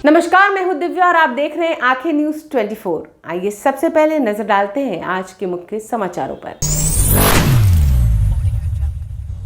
नमस्कार, मैं हूं दिव्या और आप देख रहे हैं आंखें न्यूज 24। आइए सबसे पहले नजर डालते हैं आज के मुख्य समाचारों पर।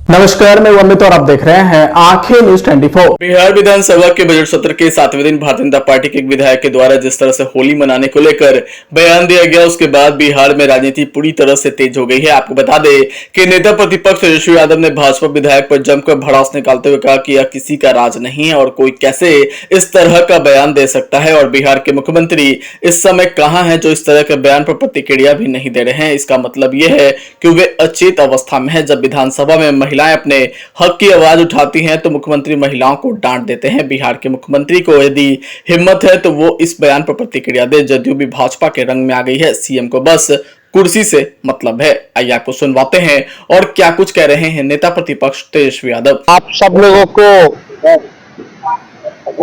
नमस्कार, मैं अमित और आप देख रहे हैं आंखें न्यूज 24। बिहार विधानसभा के बजट सत्र के 7वें दिन भारतीय जनता पार्टी के एक विधायक के द्वारा जिस तरह से होली मनाने को लेकर बयान दिया गया, उसके बाद बिहार में राजनीति पूरी तरह से तेज हो गई है। आपको बता दें कि नेता प्रतिपक्ष तेजस्वी यादव ने भाजपा विधायक पर जमकर भड़ास निकालते हुए कहा कि यह किसी का राज नहीं है और कोई कैसे इस तरह का बयान दे सकता है, और बिहार के मुख्यमंत्री इस समय कहां हैं जो इस तरह के बयान पर प्रतिक्रिया भी नहीं दे रहे हैं। इसका मतलब यह है कि वे अचेत अवस्था में है। जब विधानसभा में महिलाएं अपने हक की आवाज उठाती हैं तो मुख्यमंत्री महिलाओं को डांट देते हैं। बिहार के मुख्यमंत्री को यदि हिम्मत है तो वो इस बयान पर प्रतिक्रिया दे। जदयू भी भाजपा के रंग में आ गई है। सीएम को बस कुर्सी से मतलब है। आइए आपको सुनवाते हैं और क्या कुछ कह रहे हैं नेता प्रतिपक्ष तेजस्वी यादव। आप सब लोगों को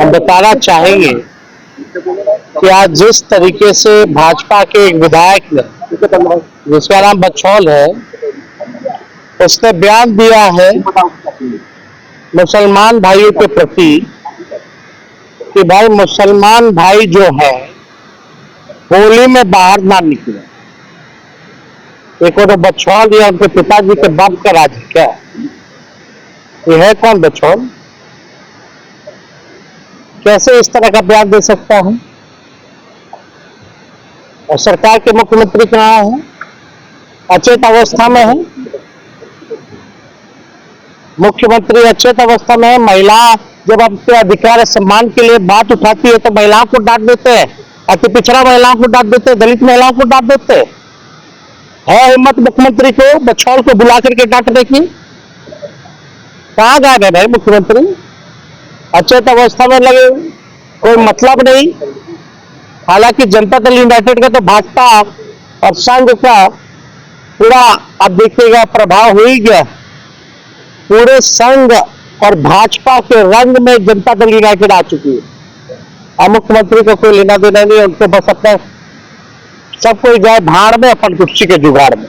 हम बताना चाहेंगे कि आज जिस तरीके से भाजपा के एक विधायक ने, जिसका नाम बछौल है, उसने बयान दिया है मुसलमान भाइयों के प्रति कि भाई मुसलमान भाई जो है होली में बाहर ना निकले। देखो तो बछौल या उनके पिताजी के बाप का राज क्या है? ये है कौन बछौल? कैसे इस तरह का बयान दे सकता है? और सरकार के मुख्यमंत्री कहाँ है? अचेत अवस्था में है। मुख्यमंत्री अचेत अवस्था में है। महिला जब अपने अधिकार सम्मान के लिए बात उठाती है तो महिलाओं को डांट देते हैं, अति पिछड़ा महिलाओं को डांट देते हैं, दलित महिलाओं को डांट देते हैं। है हिम्मत मुख्यमंत्री को बछौल को बुला करके डांटने की? कहाँ गायब है भाई मुख्यमंत्री? अचेत अवस्था में लगे, कोई मतलब नहीं। हालांकि जनता दल यूनाइटेड का तो भाजपा और संघ का पूरा अब देखिएगा प्रभाव हो ही गया। पूरे संघ और भाजपा के रंग में जनता दल यूनाइटेड आ चुकी है। अब मुख्यमंत्री को कोई लेना देना नहीं, उनको बस अपना सब कोई जाए भाड़ में अपन कुर्सी के जुगाड़ में,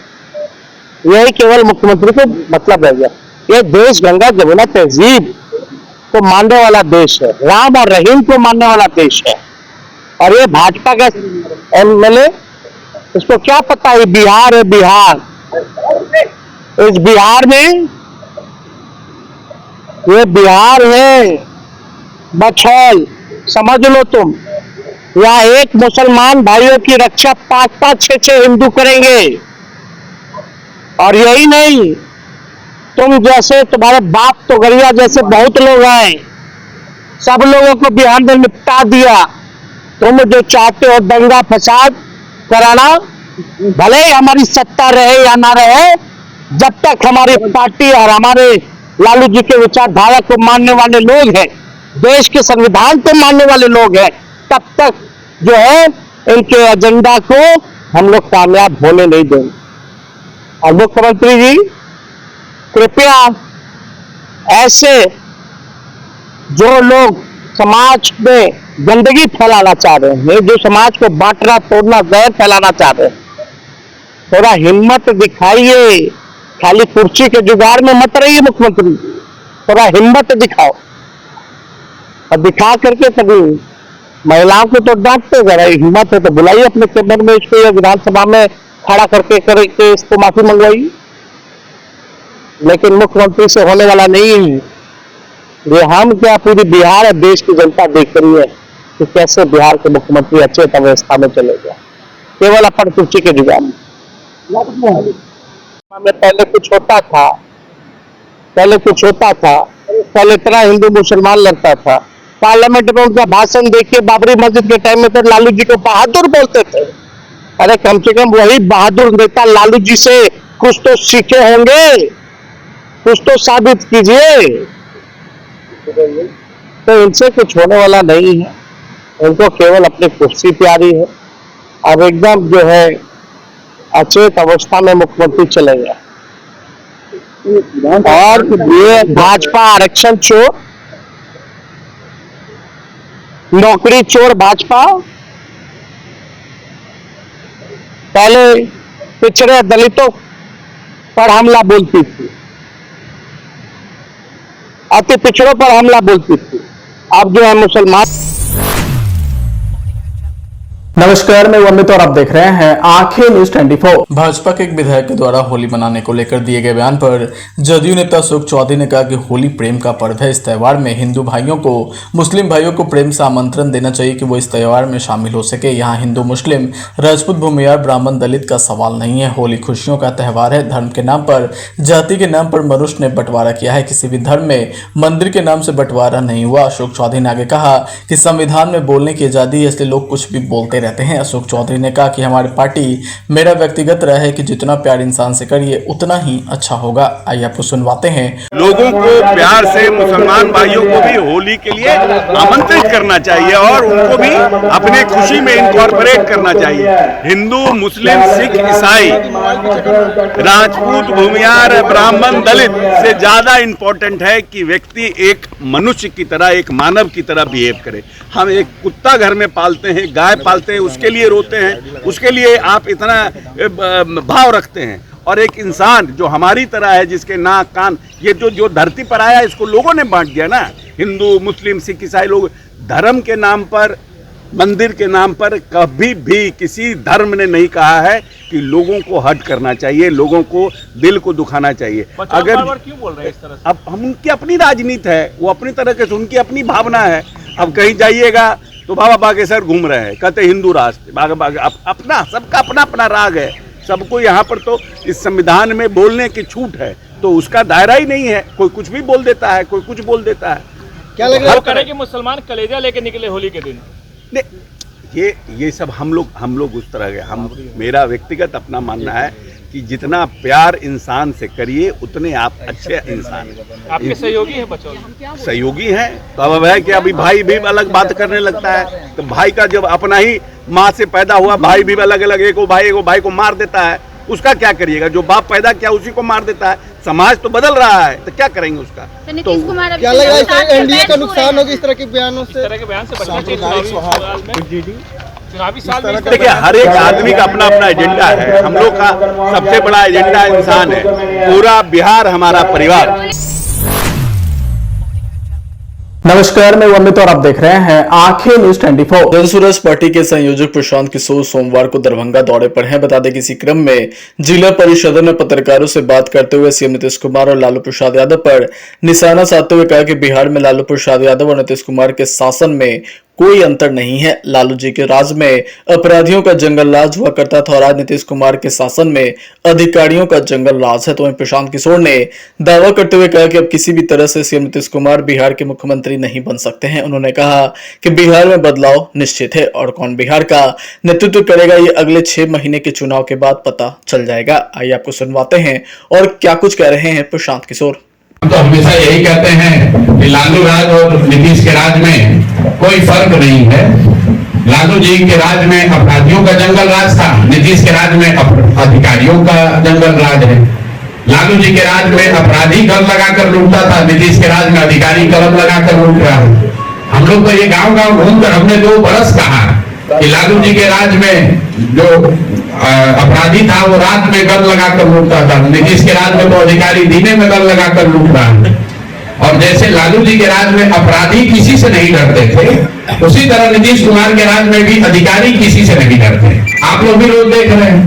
यही केवल मुख्यमंत्री को मतलब रह गया। ये देश गंगा जमुना तहजीब को मानने वाला देश है, राम और रहीम को मानने वाला देश है। और ये भाजपा का एमएलए, इसको क्या पता है बिहार है? बिहार, इस बिहार में ये बिहार है बछौल, समझ लो तुम। यहाँ एक मुसलमान भाइयों की रक्षा 5-5, 6-6 हिंदू करेंगे। और यही नहीं, तुम जैसे तुम्हारे बाप तो गरिया जैसे बहुत लोग हैं, सब लोगों को बिहार में निपटा दिया। तुम जो चाहते हो दंगा फसाद कराना, भले ही हमारी सत्ता रहे या ना रहे, जब तक हमारी पार्टी और हमारे लालू जी के विचारधारा को मानने वाले लोग हैं, देश के संविधान को मानने वाले लोग हैं, तब तक जो है इनके एजेंडा को हम लोग कामयाब होने नहीं देंगे। और मुख्यमंत्री जी कृपया ऐसे जो लोग समाज में गंदगी फैलाना चाह रहे हैं, जो समाज को बांटना तोड़ना जहर फैलाना चाह रहे हैं, थोड़ा हिम्मत दिखाइए। खाली कुर्सी के जुगाड़ में मत रहिए मुख्यमंत्री, थोड़ा हिम्मत दिखाओ। और दिखा करके कभी महिलाओं को तो डांटते, जरा हिम्मत है तो बुलाइए अपने केंद्र में इसको, या विधानसभा में खड़ा करके इसको माफी मंगवाइए। लेकिन मुख्यमंत्री से होने वाला नहीं है। ये हम क्या, पूरी बिहार और देश की जनता देख रही है कि कैसे बिहार के मुख्यमंत्री अचेत अवस्था में चले गए, केवल अपन कुर्सी के जुगाड़ में। पहले कुछ होता था, पहले इतना हिंदू मुसलमान लड़ता था। पार्लियामेंट में उनका भाषण देखिए, बाबरी मस्जिद के टाइम में तो लालू जी को बहादुर बोलते थे। अरे कम से कम वही बहादुर नेता लालू जी से कुछ तो सीखे होंगे, कुछ तो साबित कीजिए। तो इनसे कुछ होने वाला नहीं है, उनको केवल अपनी कुर्सी प्यारी है। अब एकदम जो है अचेत अवस्था में मुख्यमंत्री चले गए। और ये भाजपा आरक्षण चोर, नौकरी चोर भाजपा, पहले पिछड़े दलितों पर हमला बोलती थी, अति पिछड़ों पर हमला बोलती थी, अब जो है मुसलमान नमस्कार, मैं अमित और आप देख रहे हैं आंखें न्यूज 24। भाजपा के एक विधायक के द्वारा होली मनाने को लेकर दिए गए बयान पर जदयू नेता अशोक चौधरी ने कहा कि होली प्रेम का पर्व है। इस त्योहार में हिंदू भाइयों को मुस्लिम भाइयों को प्रेम से आमंत्रण देना चाहिए कि वो इस त्योहार में शामिल हो सके। यहाँ हिंदू मुस्लिम राजपूत भूमिहार ब्राह्मण दलित का सवाल नहीं है। होली खुशियों का त्योहार है। धर्म के नाम पर जाति के नाम पर मनुष्य ने बंटवारा किया है। किसी भी धर्म में मंदिर के नाम से बंटवारा नहीं हुआ। अशोक चौधरी ने आगे कहा कि संविधान में बोलने की आजादी है, इसलिए लोग कुछ भी बोलते रहते हैं। अशोक चौधरी ने कहा कि हमारी पार्टी मेरा व्यक्तिगत राय है कि जितना प्यार इंसान से करिए उतना ही अच्छा होगा। आइए आपको सुनवाते हैं। लोगों को प्यार से मुसलमान भाइयों को भी होली के लिए आमंत्रित करना चाहिए और उनको भी अपने खुशी में इनकॉर्पोरेट करना चाहिए। हिंदू मुस्लिम सिख ईसाई राजपूत भूमिहार ब्राह्मण दलित से ज्यादा इम्पोर्टेंट है कि व्यक्ति एक मनुष्य की तरह एक मानव की तरह बिहेव करे। हम एक कुत्ता घर में पालते हैं, गाय पालते हैं, उसके लिए रोते हैं, उसके लिए आप इतना भाव रखते हैं। और एक इंसान जो हमारी तरह है, जिसके नाक कान ये जो धरती पर आया, इसको लोगों ने बांट दिया ना। हिंदू मुस्लिम सिख ईसाई लोग धर्म के नाम पर मंदिर के नाम पर कभी भी किसी धर्म ने नहीं कहा है कि लोगों को हर्ट करना चाहिए, लोगों को दिल को दुखाना चाहिए। अगर क्यों बोल रहे हैं इस तरह से? अब हम उनकी अपनी राजनीति है, वो अपनी तरह के उनकी अपनी भावना है। अब कहीं जाइएगा तो बाबा बागेश्वर घूम रहे हैं, कहते हिंदू राष्ट्र अपना सबका अपना अपना राग है। सबको यहाँ पर तो इस संविधान में बोलने की छूट है, तो उसका दायरा ही नहीं है। कोई कुछ भी बोल देता है, कोई कुछ बोल देता है। क्या लग रहा है करें कि मुसलमान कलेजा लेके निकले होली के दिन? नहीं, ये सब हम लोग उस तरह के मेरा व्यक्तिगत अपना मानना है कि जितना प्यार इंसान से करिए उतने आप अच्छे इंसान हैं। आपके सहयोगी हैं बच्चों? सहयोगी हैं तो अब है कि अभी भाई भी अलग बात करने लगता है। तो भाई का जब अपना ही माँ से पैदा हुआ भाई भी अलग अलग, एक भाई को मार देता है, उसका क्या करिएगा? जो बाप पैदा किया उसी को मार देता है। समाज तो बदल रहा है, तो क्या करेंगे उसका? तो क्या लग रहा है एनडीए का नुकसान होगा इस तरह के बयानों से? इस तरह के बयान से बचना चाहिए चुनावी साल में। देखिए, हर एक आदमी का अपना अपना एजेंडा है। हम लोग का सबसे बड़ा एजेंडा इंसान है। पूरा बिहार हमारा परिवार। नमस्कार, मैं अमित और आप देख रहे हैं आंखें न्यूज 24। जनसुराज पार्टी के संयोजक प्रशांत किशोर सोमवार को दरभंगा दौरे पर हैं। बता दें कि इसी क्रम में जिला परिषद में पत्रकारों से बात करते हुए सीएम नीतीश कुमार और लालू प्रसाद यादव पर निशाना साधते हुए कहा कि बिहार में लालू प्रसाद यादव और नीतीश कुमार के शासन में कोई अंतर नहीं है। लालू जी के राज में अपराधियों का जंगल राज हुआ करता था और आज नीतीश कुमार के शासन में अधिकारियों का जंगल राज है। तो वहीं प्रशांत किशोर ने दावा करते हुए कहा कि अब किसी भी तरह से सीएम नीतीश कुमार बिहार के मुख्यमंत्री नहीं बन सकते हैं। उन्होंने कहा कि बिहार में बदलाव निश्चित है और कौन बिहार का नेतृत्व करेगा ये अगले 6 महीने के चुनाव के बाद पता चल जाएगा। आइए आपको सुनवाते हैं और क्या कुछ कह रहे हैं प्रशांत किशोर। हम तो हमेशा यही कहते हैं कि लालू राज और नीतीश के राज में कोई फर्क नहीं है। लालू जी के राज में अपराधियों का जंगल राज था, नीतीश के राज में अधिकारियों का जंगल राज है। लालू जी के राज में अपराधी गल लगाकर लूटता था, नीतीश के राज में अधिकारी कलम लगाकर लूट रहा है। हम लोग तो ये गांव गांव घूमकर हमने 2 बरस कहा कि लालू जी के राज में जो अपराधी था वो रात में गन लगाकर लूटता था, नीतीश के राज में तो अधिकारी दिने में गन लगाकर लूट रहा है। और जैसे लालू जी के राज में अपराधी किसी से नहीं डरते थे, उसी तरह नीतीश कुमार के राज में भी अधिकारी किसी से नहीं डरते। आप लोग भी रोज देख रहे हैं।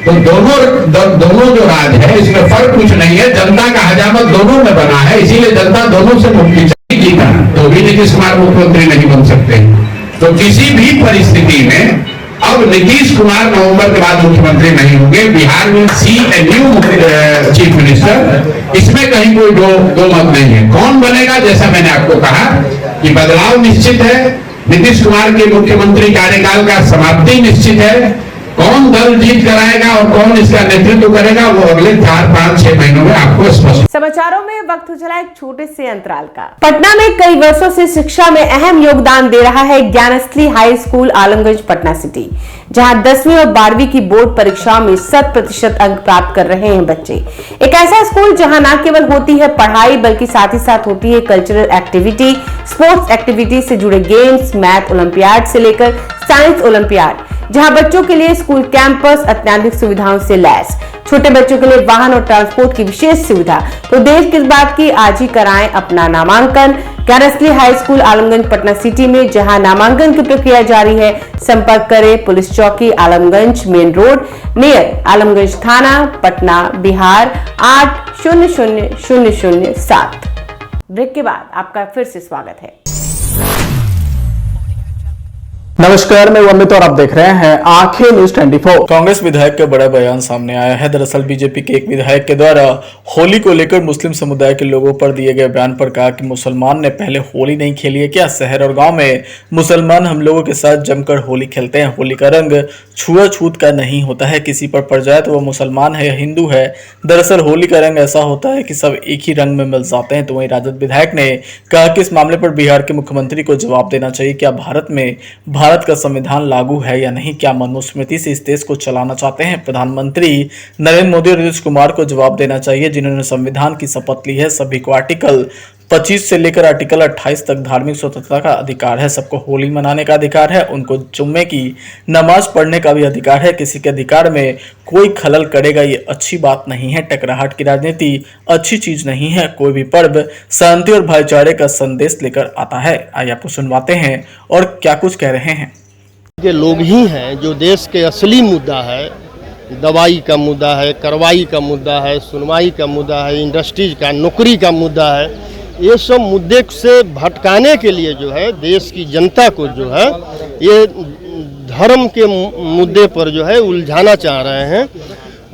तो दोनों जो राज है इसमें फर्क कुछ नहीं है। जनता का हजामत दोनों में बना है, इसीलिए जनता दोनों से मुक्ति जीता, तो भी नीतीश कुमार मुख्यमंत्री नहीं बन सकते। तो किसी भी परिस्थिति में अब नीतीश कुमार नवंबर के बाद मुख्यमंत्री नहीं होंगे। बिहार में सी ए न्यू चीफ मिनिस्टर, इसमें कहीं कोई दो मत नहीं है। कौन बनेगा, जैसा मैंने आपको कहा कि बदलाव निश्चित है। नीतीश कुमार के मुख्यमंत्री कार्यकाल का समाप्ति निश्चित है। कौन दल जीत कराएगा और कौन इसका नेतृत्व करेगा वो अगले 4, 5, 6 महीनों में आपको स्पष्ट। समाचारों में वक्त हो चला एक छोटे से अंतराल का। पटना में कई वर्षों से शिक्षा में अहम योगदान दे रहा है Gyansthali high school Alamganj Patna city, जहां 10वीं और 12वीं की बोर्ड परीक्षाओं में 100% अंक प्राप्त कर रहे हैं बच्चे। एक ऐसा स्कूल जहां न केवल होती है पढ़ाई बल्कि साथ ही साथ होती है कल्चरल एक्टिविटी, स्पोर्ट्स एक्टिविटी से जुड़े गेम्स, मैथ ओलंपियाड से लेकर साइंस ओलंपियाड, जहां बच्चों के लिए स्कूल कैंपस अत्याधुनिक सुविधाओं से लैस, छोटे बच्चों के लिए वाहन और ट्रांसपोर्ट की विशेष सुविधा। तो देर किस बात की, आज ही कराएं अपना नामांकन। Gyansthali high school Alamganj Patna city में, जहां नामांकन की प्रक्रिया जारी है। संपर्क करें पुलिस चौकी Alamganj main road near Alamganj थाना पटना बिहार 800007। ब्रेक के बाद आपका फिर से स्वागत है। नमस्कार, मैं अमित और आप देख रहे हैं आंखें न्यूज 24। कांग्रेस विधायक का बड़ा बयान सामने आया है। दरअसल बीजेपी के एक विधायक के द्वारा होली को लेकर मुस्लिम समुदाय के लोगों पर दिए गए बयान पर कहा कि मुसलमान ने पहले होली नहीं खेली है क्या? शहर और गांव में मुसलमान हम लोगों के साथ जमकर होली खेलते हैं। होली का रंग छुआछूत का नहीं होता है, किसी पर पड़ जाए तो वो मुसलमान है या हिंदू है। दरअसल होली का रंग ऐसा होता है कि सब एक ही रंग में मिल जाते हैं। तो वहीं राजद विधायक ने कहा कि इस मामले पर बिहार के मुख्यमंत्री को जवाब देना चाहिए। क्या भारत का संविधान लागू है या नहीं? क्या मनुस्मृति से इस देश को चलाना चाहते हैं? प्रधानमंत्री नरेंद्र मोदी और नीतीश कुमार को जवाब देना चाहिए, जिन्होंने संविधान की शपथ ली है। सभी को आर्टिकल 25 से लेकर आर्टिकल 28 तक धार्मिक स्वतंत्रता का अधिकार है। सबको होली मनाने का अधिकार है। उनको जुम्मे की नमाज पढ़ने का भी अधिकार है। किसी के अधिकार में कोई खलल करेगा ये अच्छी बात नहीं है। टकराहट की राजनीति अच्छी चीज नहीं है। कोई भी पर्व शांति और भाईचारे का संदेश लेकर आता है। आइए आपको सुनवाते हैं और क्या कुछ कह रहे हैं। के लोग ही हैं जो देश के असली मुद्दा है, दवाई का मुद्दा है, कार्रवाई का मुद्दा है, सुनवाई का मुद्दा है, इंडस्ट्रीज का, नौकरी का मुद्दा है। ये सब मुद्दे से भटकाने के लिए जो है देश की जनता को जो है ये धर्म के मुद्दे पर जो है उलझाना चाह रहे हैं।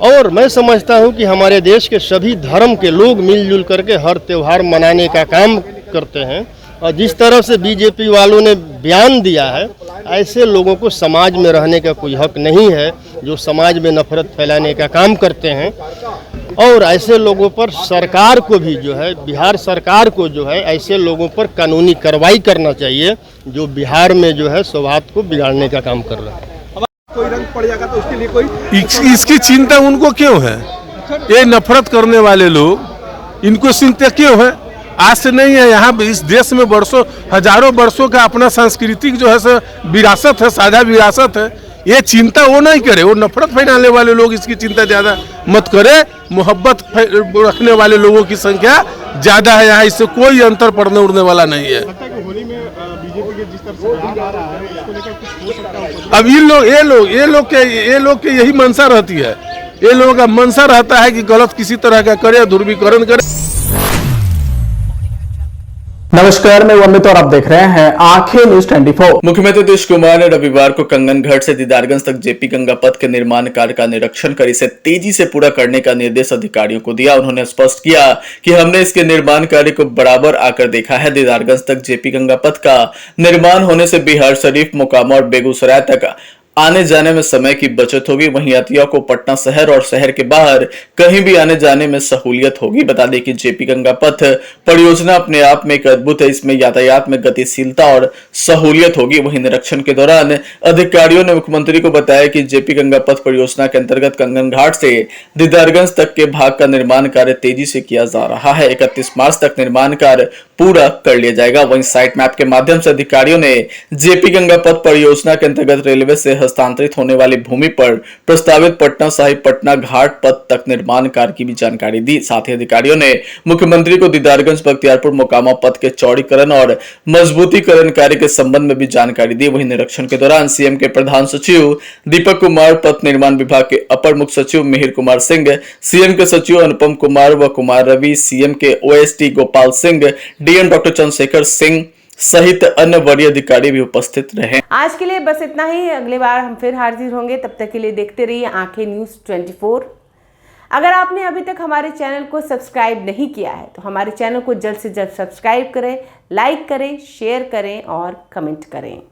और मैं समझता हूँ कि हमारे देश के सभी धर्म के लोग मिलजुल करके हर त्यौहार मनाने का काम करते हैं। और जिस तरह से बीजेपी वालों ने बयान दिया है, ऐसे लोगों को समाज में रहने का कोई हक नहीं है जो समाज में नफरत फैलाने का काम करते हैं। और ऐसे लोगों पर सरकार को भी जो है, बिहार सरकार को जो है ऐसे लोगों पर कानूनी कार्रवाई करना चाहिए जो बिहार में जो है सौहार्द को बिगाड़ने का काम कर रहे हैं। कोई रंग पड़ जाएगा तो उसके लिए कोई इसकी चिंता उनको क्यों है? ये नफरत करने वाले लोग, इनको चिंता क्यों है? आज से नहीं है, यहाँ इस देश में वर्षों हजारों वर्षों का अपना सांस्कृतिक जो है विरासत है, साझा विरासत है। ये चिंता वो नहीं करे, वो नफरत फैलाने वाले लोग इसकी चिंता ज़्यादा मत करे। मोहब्बत रखने वाले लोगों की संख्या ज़्यादा है यहाँ, इससे कोई अंतर पड़ने उड़ने वाला नहीं है। होली में बीजेपी के जिस तरह से बयान आ रहा है उसको लेकर कुछ हो सकता है। अब ये लोग के यही मंशा रहती है। ये लोगों का मंशा रहता है कि गलत किसी तरह का करे, ध्रुवीकरण करे। नमस्कार, मैं अमित और आप देख रहे हैं आंखें न्यूज 24। मुख्यमंत्री नीतीश कुमार ने रविवार को कंगन घाट से दीदारगंज तक जेपी गंगा पथ के निर्माण कार्य का निरीक्षण कर इसे तेजी से पूरा करने का निर्देश अधिकारियों को दिया। उन्होंने स्पष्ट किया कि हमने इसके निर्माण कार्य को बराबर आकर देखा है। दीदारगंज तक जेपी गंगा पथ का निर्माण होने से बिहार शरीफ, मोकामा और बेगूसराय तक आने जाने में समय की बचत होगी। वहीं यात्रियों को पटना शहर और शहर के बाहर कहीं भी आने जाने में सहूलियत होगी। बता दें कि जेपी गंगा पथ परियोजना अपने आप में एक अद्भुत है। इसमें यातायात में गतिशीलता और सहूलियत होगी। वहीं निरीक्षण के दौरान अधिकारियों ने मुख्यमंत्री को बताया कि जेपी गंगा पथ परियोजना के अंतर्गत कंगन घाट से दीदारगंज तक के भाग का निर्माण कार्य तेजी से किया जा रहा है। 31 मार्च तक निर्माण कार्य पूरा कर लिया जाएगा। वहीं साइट मैप के माध्यम से अधिकारियों ने जेपी गंगा पथ परियोजना के अंतर्गत रेलवे से हस्तांतरित होने वाली भूमि पर प्रस्तावित पटना साहिब पटना घाट पथ तक निर्माण कार्य की भी जानकारी दी। साथ ही अधिकारियों ने मुख्यमंत्री को दीदारगंज बख्तियारपुर मोकामा पथ के चौड़ीकरण और मजबूतीकरण कार्य के संबंध में भी जानकारी दी। वहीं निरीक्षण के दौरान सीएम के प्रधान सचिव दीपक कुमार, पथ निर्माण विभाग के अपर मुख्य सचिव मिहिर कुमार सिंह, सीएम के सचिव अनुपम कुमार व कुमार रवि, सीएम के OSD Gopal Singh, DM doctor Chandrashekhar Singh सहित अन्य वरीय अधिकारी भी उपस्थित रहे। आज के लिए बस इतना ही। अगली बार हम फिर हाजिर होंगे, तब तक के लिए देखते रहिए आंखें न्यूज 24। अगर आपने अभी तक हमारे चैनल को सब्सक्राइब नहीं किया है तो हमारे चैनल को जल्द से जल्द सब्सक्राइब करें, लाइक करें, शेयर करें और कमेंट करें।